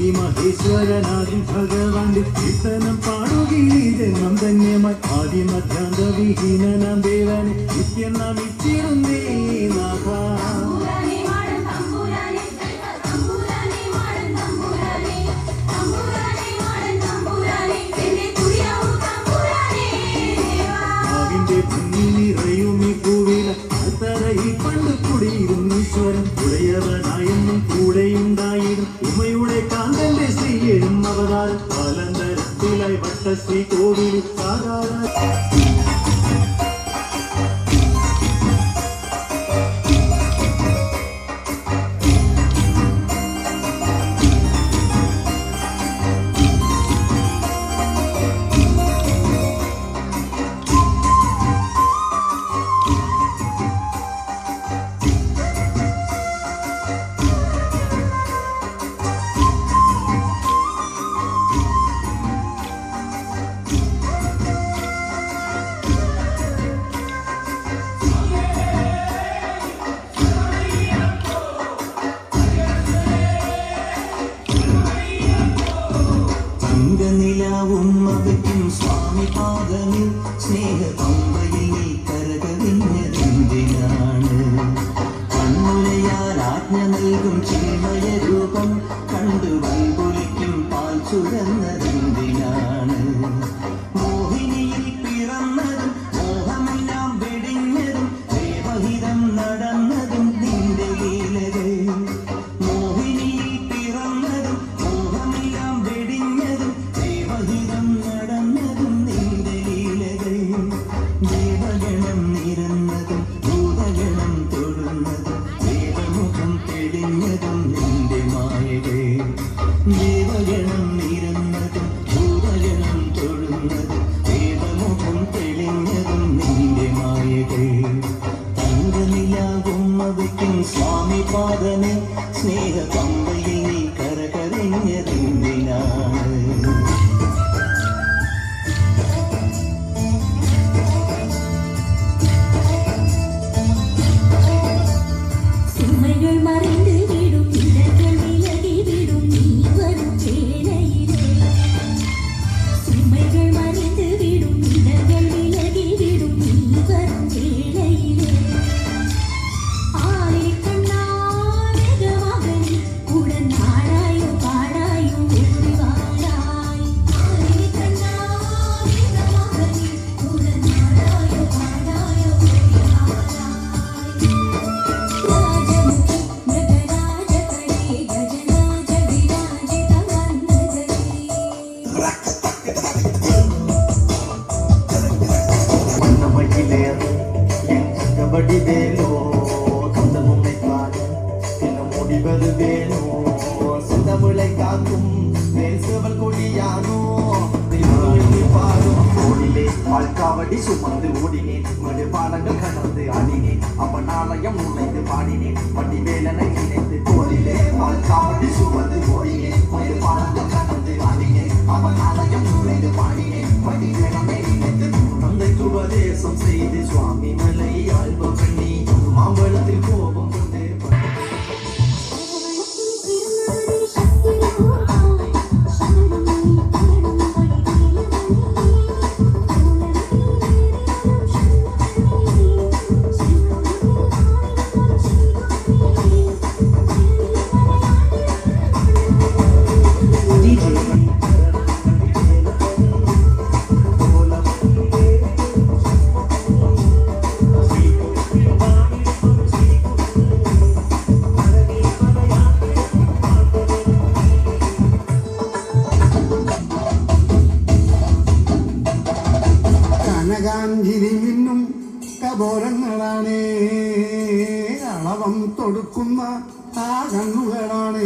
ആദിമഹേശ്വരനാദി ഭഗവാന്റെ കീർത്തനം പാടുകീ ജന്മം ധന്യമായി ആദിമധ്യാന്തവിഹീനനാം ദേവനെ നിത്യം നമിച്ചിരുന്നേ നാഥ. ആവിന്റെ ഭംഗി നിറയുമീ പൂവില തറയിൽ പണ്ട് കുടിയിരുന്നു ഈശ്വരൻ ഉടയവനായെന്നും കൂടെയുണ്ടായിരുന്നു ഉമയുടെ കാന്തന്റെ ശ്രീയെഴും അവതാരം കാലന്തരത്തിലായി വട്ട ശ്രീ കോവിൽ സാധാരണ സ്വാമി പാദമിൽ സ്നേഹ പമ്പയിൽ കരകവിഞ്ഞതെന്തിനാണ് കണ്ണുലയാൽ ആജ്ഞ നൽകും ചിന്മയ രൂപം കണ്ടു വൻപൊലിക്കും പാൽ ചുരന്നതെന്തിനാണ് മോഹിനിയിൽ പിറന്നതും മോഹമെല്ലാം വെടിഞ്ഞതും ദേവഹിതം നടന്നതും നിന്റെ ലീലകൾ മോഹിനിയിൽ പിറന്നതും മോഹമെല്ലാം വെടിഞ്ഞതും ദേവഹിതം നടന്നതും നിന്റെ ലീലകൾ ദേവഗണം നിരന്നതും ഭൂതഗണം തൊടുന്നതും ദേവമുഖം തെളിഞ്ഞതും നിന്റെ മായകൾ ദേവഗണം നിരന്നതും ഭൂതഗണം തൊടുന്നതും ദേവമുഖം തെളിഞ്ഞതും നിന്റെ മായകൾ തങ്കനിലാവും അവയ്ക്കും സ്വാമി പാദമേ സ്നേഹ പമ്പയിൽ നീ കരകരഞ്ഞതെന്തിനാണ് வாழ்க்காவடி சுமந்து ஓடினேன் மடு பாடங்கள் கடந்து ஆடினேன் அவன் ஆலயம் நுழைந்து பாடினேன் வண்டி வேலனை நினைத்து தோழிலே வாழ்க்காவடி சுமந்து ஓடினேன் மடு பாடங்கள் கடந்து ஆடினேன் அவன் ஆலயம் நுழைந்து பாடினேன் வண்டி வேலனை நினைத்து தந்தைக்கு உபதேசம் செய்து சுவாமி மலை ஆழ்வ பண்ணி மாம்பழத்தில் கோபம் கொண்டு കനകാഞ്ചിരി മിന്നും കബോരങ്ങളാണ്, അളവം തൊടുക്കുന്ന ആ കണ്ണുകളാണ്.